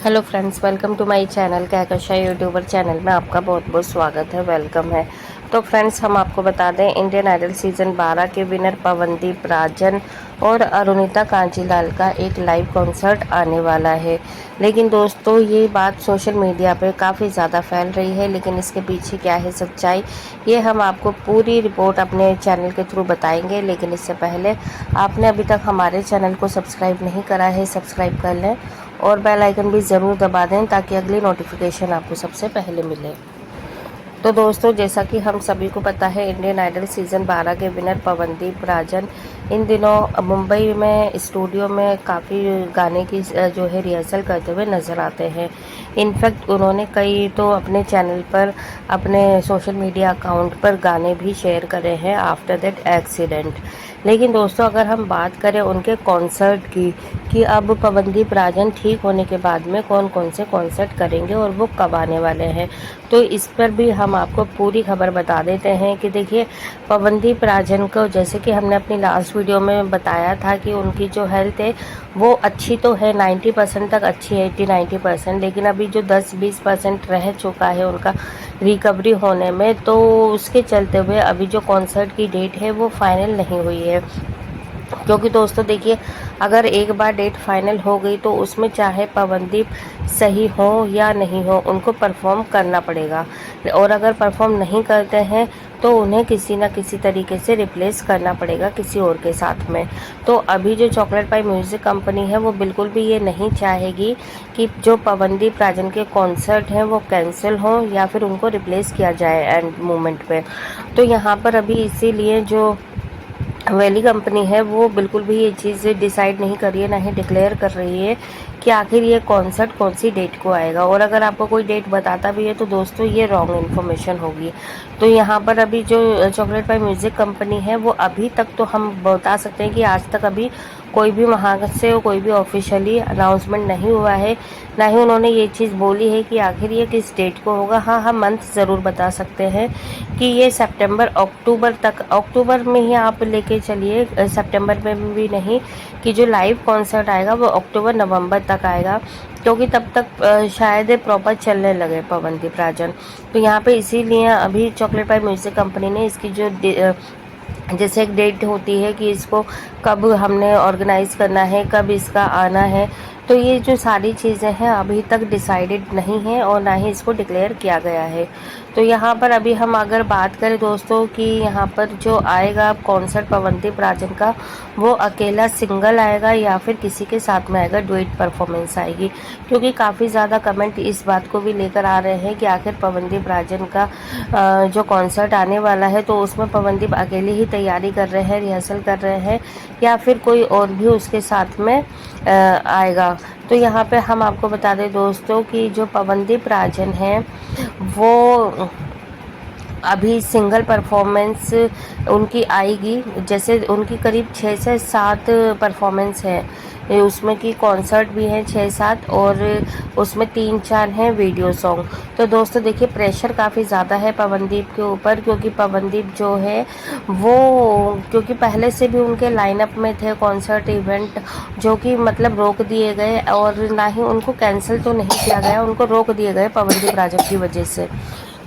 Hello friends, welcome to my channel Kahkasha youtuber channel में आपका बहुत बहुत स्वागत है, वेलकम है। तो फ्रेंड्स, हम आपको बता दें इंडियन आइडल सीज़न 12 के विनर पवनदीप राजन और अरुणिता कांजीलाल का एक लाइव कॉन्सर्ट आने वाला है। लेकिन दोस्तों, ये बात सोशल मीडिया पे काफ़ी ज़्यादा फैल रही है, लेकिन इसके पीछे क्या है सच्चाई, ये हम आपको पूरी रिपोर्ट अपने चैनल के थ्रू बताएंगे। लेकिन इससे पहले आपने अभी तक हमारे चैनल को सब्सक्राइब नहीं करा है, सब्सक्राइब कर लें और बेल आइकन भी ज़रूर दबा दें ताकि अगली नोटिफिकेशन आपको सबसे पहले मिले। तो दोस्तों, जैसा कि हम सभी को पता है, इंडियन आइडल सीज़न 12 के विनर पवनदीप राजन इन दिनों मुंबई में स्टूडियो में काफ़ी गाने की जो है रिहर्सल करते हुए नज़र आते हैं। इनफैक्ट उन्होंने कई तो अपने चैनल पर, अपने सोशल मीडिया अकाउंट पर गाने भी शेयर करे हैं आफ्टर दैट एक्सीडेंट। लेकिन दोस्तों, अगर हम बात करें उनके कॉन्सर्ट की कि अब पवनदीप राजन ठीक होने के बाद में कौन कौन से कॉन्सर्ट करेंगे और वो कब आने वाले हैं, तो इस पर भी हम आपको पूरी खबर बता देते हैं कि देखिए, पवनदीप राजन को जैसे कि हमने अपनी लास्ट वीडियो में बताया था कि उनकी जो हेल्थ है वो अच्छी तो है, 90% तक अच्छी है, 80-90%, लेकिन अभी जो 10-20% रह चुका है उनका रिकवरी होने में, तो उसके चलते हुए अभी जो कॉन्सर्ट की डेट है वो फाइनल नहीं हुई है। क्योंकि दोस्तों देखिए, अगर एक बार डेट फाइनल हो गई तो उसमें चाहे पवनदीप सही हो या नहीं हो, उनको परफॉर्म करना पड़ेगा। और अगर परफॉर्म नहीं करते हैं तो उन्हें किसी न किसी तरीके से रिप्लेस करना पड़ेगा किसी और के साथ में। तो अभी जो चॉकलेट पाई म्यूज़िक कंपनी है वो बिल्कुल भी ये नहीं चाहेगी कि जो पवनदीप राजन के कॉन्सर्ट हैं वो कैंसिल हों या फिर उनको रिप्लेस किया जाए एंड मोमेंट पे। तो यहाँ पर अभी इसीलिए जो वैली कंपनी है वो बिल्कुल भी ये चीज़ डिसाइड नहीं कर रही है, ना ही डिक्लेयर कर रही है कि आखिर ये कॉन्सर्ट कौन सी डेट को आएगा। और अगर आपको कोई डेट बताता भी है तो दोस्तों ये रॉन्ग इन्फॉर्मेशन होगी। तो यहाँ पर अभी जो चॉकलेट पाई म्यूज़िक कंपनी है वो अभी तक तो हम बता सकते हैं कि आज तक अभी कोई भी वहाँ से कोई भी ऑफिशियली अनाउंसमेंट नहीं हुआ है, ना ही उन्होंने ये चीज़ बोली है कि आखिर ये किस डेट को होगा। हाँ, हम मंथ ज़रूर बता सकते हैं कि ये सितंबर अक्टूबर तक, अक्टूबर में ही आप लेके चलिए, सितंबर में भी नहीं, कि जो लाइव कॉन्सर्ट आएगा वो अक्टूबर नवंबर तक आएगा, क्योंकि तब तक शायद प्रॉपर चलने लगे पवनदीप राजन। तो यहाँ पे इसीलिए अभी चॉकलेट पाई म्यूज़िक कंपनी ने इसकी जो जैसे एक डेट होती है कि इसको कब हमने ऑर्गेनाइज़ करना है, कब इसका आना है, तो ये जो सारी चीज़ें हैं अभी तक डिसाइडेड नहीं है और ना ही इसको डिक्लेयर किया गया है। तो यहाँ पर अभी हम अगर बात करें दोस्तों कि यहाँ पर जो आएगा कॉन्सर्ट पवनदीप राजन का, वो अकेला सिंगल आएगा या फिर किसी के साथ में आएगा, डुएट परफॉर्मेंस आएगी। क्योंकि काफ़ी ज़्यादा कमेंट इस बात को भी लेकर आ रहे हैं कि आखिर पवनदीप राजन का जो कॉन्सर्ट आने वाला है तो उसमें पवनदीप अकेले ही तैयारी कर रहे हैं, रिहर्सल कर रहे हैं, या फिर कोई और भी उसके साथ में आएगा। तो यहाँ पे हम आपको बता दें दोस्तों कि जो पवनदीप राजन हैं वो अभी सिंगल परफॉर्मेंस उनकी आएगी। जैसे उनकी करीब 6 से 7 परफॉर्मेंस है, उसमें की कॉन्सर्ट भी है 6-7, और उसमें 3-4 हैं वीडियो सॉन्ग। तो दोस्तों देखिए, प्रेशर काफ़ी ज़्यादा है पवनदीप के ऊपर, क्योंकि पवनदीप जो है वो, क्योंकि पहले से भी उनके लाइनअप में थे कॉन्सर्ट इवेंट, जो कि मतलब रोक दिए गए, और ना ही उनको कैंसिल तो नहीं किया गया, उनको रोक दिए गए पवनदीप राजन की वजह से।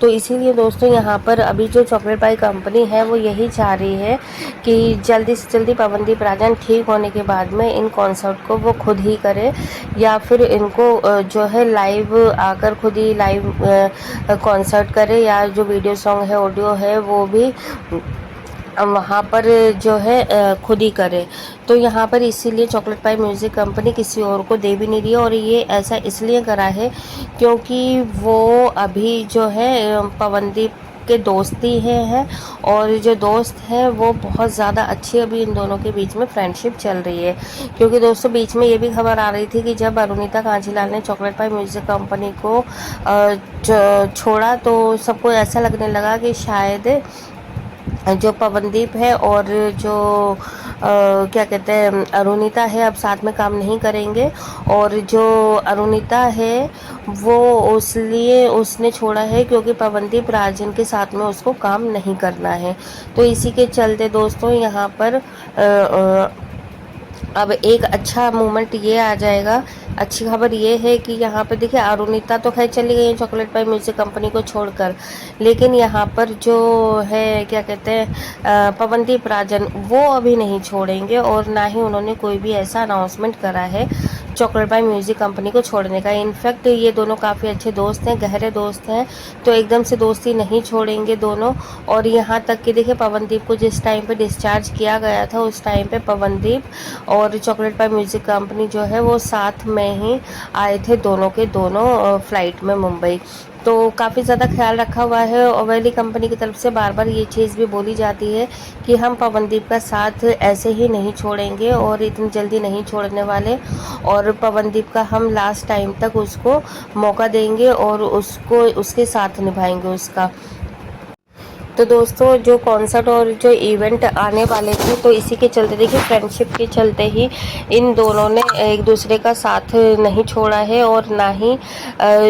तो इसीलिए दोस्तों यहाँ पर अभी जो चॉकलेट पाई कंपनी है वो यही चाह रही है कि जल्दी से जल्दी पवनदीप राजन ठीक होने के बाद में इन कॉन्सर्ट को वो खुद ही करे, या फिर इनको जो है लाइव आकर खुद ही लाइव कॉन्सर्ट करे, या जो वीडियो सॉन्ग है, ऑडियो है, वो भी वहाँ पर जो है खुद ही करे। तो यहाँ पर इसीलिए चॉकलेट पाई म्यूज़िक कंपनी किसी और को दे भी नहीं रही है, और ये ऐसा इसलिए करा है क्योंकि वो अभी जो है पवनदीप के दोस्ती है, और जो दोस्त हैं वो बहुत ज़्यादा अच्छी अभी इन दोनों के बीच में फ्रेंडशिप चल रही है। क्योंकि दोस्तों बीच में ये भी खबर आ रही थी कि जब अरुणिता कांजीलाल ने चॉकलेट पाई म्यूज़िक कंपनी को छोड़ा तो सबको ऐसा लगने लगा कि शायद जो पवनदीप है और जो क्या कहते हैं अरुणिता है अब साथ में काम नहीं करेंगे, और जो अरुणिता है वो इसलिए उसने छोड़ा है क्योंकि पवनदीप राजन के साथ में उसको काम नहीं करना है। तो इसी के चलते दोस्तों यहाँ पर अब एक अच्छा मोमेंट ये आ जाएगा, अच्छी खबर ये है कि यहाँ पर देखिए अरुणिता तो खैर चली गई है चॉकलेट पाई म्यूजिक कंपनी को छोड़कर, लेकिन यहाँ पर जो है क्या कहते हैं पवनदीप राजन, वो अभी नहीं छोड़ेंगे और ना ही उन्होंने कोई भी ऐसा अनाउंसमेंट करा है चॉकलेट पाई म्यूजिक कंपनी को छोड़ने का। इनफैक्ट ये दोनों काफ़ी अच्छे दोस्त हैं, गहरे दोस्त हैं, तो एकदम से दोस्ती नहीं छोड़ेंगे दोनों। और यहाँ तक कि देखिए पवनदीप को जिस टाइम पे डिस्चार्ज किया गया था उस टाइम पे पवनदीप और चॉकलेट पाई म्यूजिक कंपनी जो है वो साथ में ही आए थे, दोनों के दोनों फ्लाइट में मुंबई। तो काफ़ी ज़्यादा ख्याल रखा हुआ है ओवेली कंपनी की तरफ से। बार बार ये चीज़ भी बोली जाती है कि हम पवनदीप का साथ ऐसे ही नहीं छोड़ेंगे और इतनी जल्दी नहीं छोड़ने वाले, और पवनदीप का हम लास्ट टाइम तक उसको मौका देंगे और उसको उसके साथ निभाएंगे उसका। तो दोस्तों जो कॉन्सर्ट और जो इवेंट आने वाले थे, तो इसी के चलते देखिए फ्रेंडशिप के चलते ही इन दोनों ने एक दूसरे का साथ नहीं छोड़ा है, और ना ही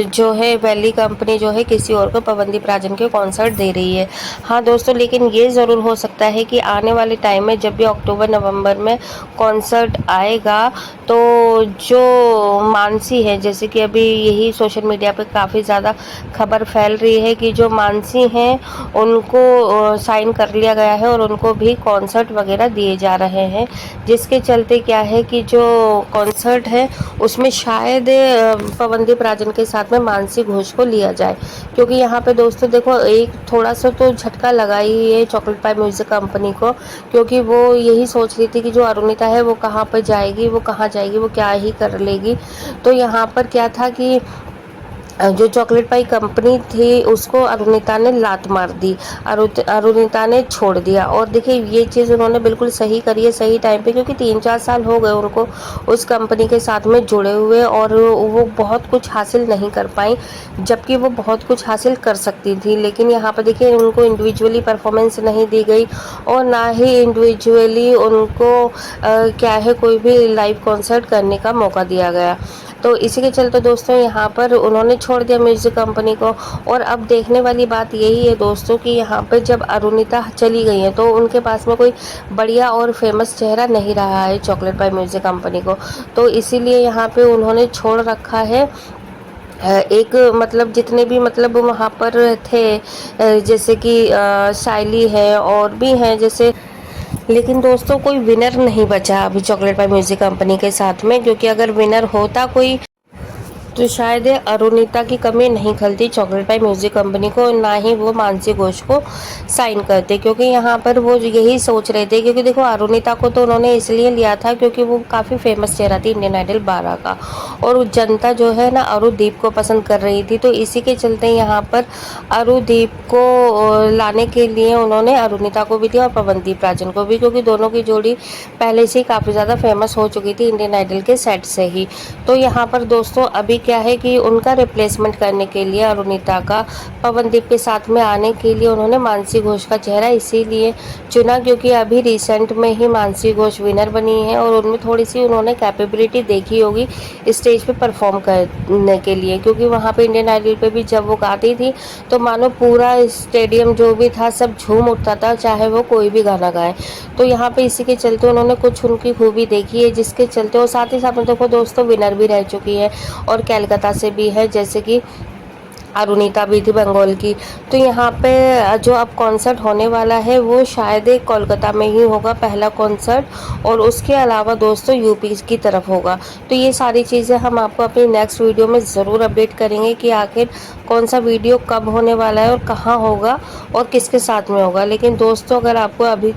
जो है वैली कंपनी जो है किसी और को पवनदीप राजन के कॉन्सर्ट दे रही है। हाँ दोस्तों, लेकिन ये ज़रूर हो सकता है कि आने वाले टाइम में जब भी अक्टूबर नवंबर में कॉन्सर्ट आएगा, तो जो मानसी है, जैसे कि अभी यही सोशल मीडिया पे काफ़ी ज़्यादा खबर फैल रही है कि जो मानसी हैं उनको साइन कर लिया गया है और उनको भी कॉन्सर्ट वगैरह दिए जा रहे हैं, जिसके चलते क्या है कि जो कॉन्सर्ट है उसमें शायद पवनदीप राजन के साथ में मानसी घोष को लिया जाए। क्योंकि यहाँ पे दोस्तों देखो एक थोड़ा सा तो झटका लगा ही है चॉकलेट पाई म्यूजिक कंपनी को, क्योंकि वो यही सोच रही थी कि जो अरुणिता है वो कहाँ पर जाएगी, वो कहाँ जाएगी, वो क्या ही कर लेगी। तो यहाँ पर क्या था कि जो चॉकलेट पाई कंपनी थी उसको अरुणिता ने लात मार दी, अरुणिता ने छोड़ दिया। और देखिए ये चीज़ उन्होंने बिल्कुल सही करी है सही टाइम पे, क्योंकि 3-4 साल हो गए उनको उस कंपनी के साथ में जुड़े हुए और वो बहुत कुछ हासिल नहीं कर पाई, जबकि वो बहुत कुछ हासिल कर सकती थी। लेकिन यहाँ पर देखिए उनको इंडिविजुअली परफॉर्मेंस नहीं दी गई और ना ही इंडिविजुअली उनको क्या है कोई भी लाइव कॉन्सर्ट करने का मौका दिया गया। तो इसी के चलते दोस्तों यहाँ पर उन्होंने छोड़ दिया म्यूज़िक कंपनी को। और अब देखने वाली बात यही है दोस्तों कि यहाँ पर जब अरुणिता चली गई है तो उनके पास में कोई बढ़िया और फेमस चेहरा नहीं रहा है चॉकलेट पाई म्यूज़िक कंपनी को, तो इसीलिए यहाँ पे उन्होंने छोड़ रखा है एक मतलब जितने भी मतलब वहाँ पर थे, जैसे कि शाइली है और भी हैं जैसे। लेकिन दोस्तों कोई विनर नहीं बचा अभी चॉकलेट पाई म्यूजिक कंपनी के साथ में, क्योंकि अगर विनर होता कोई तो शायद अरुणिता की कमी नहीं खलती चॉकलेट पाई म्यूजिक कंपनी को, ना ही वो मानसी घोष को साइन करते, क्योंकि यहाँ पर वो यही सोच रहे थे। क्योंकि देखो अरुणिता को तो उन्होंने इसलिए लिया था क्योंकि वो काफ़ी फेमस चेहरा थी इंडियन आइडल 12 का, और जनता जो है ना अरुदीप को पसंद कर रही थी। तो इसी के चलते यहाँ पर अरुदीप को लाने के लिए उन्होंने अरुणिता को भी दिया और पवनदीप राजन को भी, क्योंकि दोनों की जोड़ी पहले से ही काफ़ी ज़्यादा फेमस हो चुकी थी इंडियन आइडल के सेट से ही। तो यहाँ पर दोस्तों अभी क्या है कि उनका रिप्लेसमेंट करने के लिए अरुणिता का पवनदीप के साथ में आने के लिए उन्होंने मानसी घोष का चेहरा इसीलिए चुना, क्योंकि अभी रिसेंट में ही मानसी घोष विनर बनी है और उनमें थोड़ी सी उन्होंने कैपेबिलिटी देखी होगी स्टेज पे परफॉर्म करने के लिए। क्योंकि वहाँ पे इंडियन आइडल पे भी जब वो गाती थी तो मानो पूरा स्टेडियम जो भी था सब झूम उठता था, चाहे वो कोई भी गाना गाए। तो यहाँ पे इसी के चलते उन्होंने कुछ उनकी खूबी देखी है, जिसके चलते और साथ ही साथ में देखो दोस्तों विनर भी रह चुकी है और कलकत्ता से भी है, जैसे कि अरुणिता भी थी बंगाल की। तो यहाँ पे जो अब कॉन्सर्ट होने वाला है वो शायद कोलकाता में ही होगा पहला कॉन्सर्ट, और उसके अलावा दोस्तों यूपी की तरफ होगा। तो ये सारी चीज़ें हम आपको अपनी नेक्स्ट वीडियो में ज़रूर अपडेट करेंगे कि आखिर कौन सा वीडियो कब होने वाला है और कहाँ होगा और किसके साथ में होगा। लेकिन दोस्तों अगर आपको अभी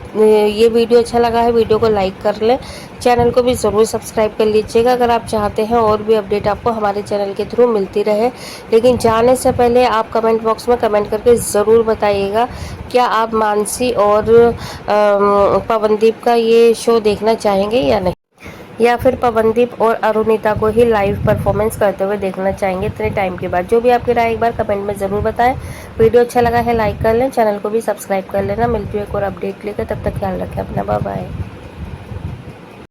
ये वीडियो अच्छा लगा है, वीडियो को लाइक कर लें, चैनल को भी ज़रूर सब्सक्राइब कर लीजिएगा अगर आप चाहते हैं और भी अपडेट आपको हमारे चैनल के थ्रू मिलती रहे। लेकिन जाने से पहले आप कमेंट बॉक्स में कमेंट करके ज़रूर बताइएगा क्या आप मानसी और पवनदीप का ये शो देखना चाहेंगे या नहीं, या फिर पवनदीप और अरुणिता को ही लाइव परफॉर्मेंस करते हुए देखना चाहेंगे इतने टाइम के बाद। जो भी आपकी राय एक बार कमेंट में ज़रूर बताएं। वीडियो अच्छा लगा है लाइक कर लें, चैनल को भी सब्सक्राइब कर लेना। मिलती है एक और अपडेट लेकर, तब तक ख्याल रखें अपना, बाय बाय।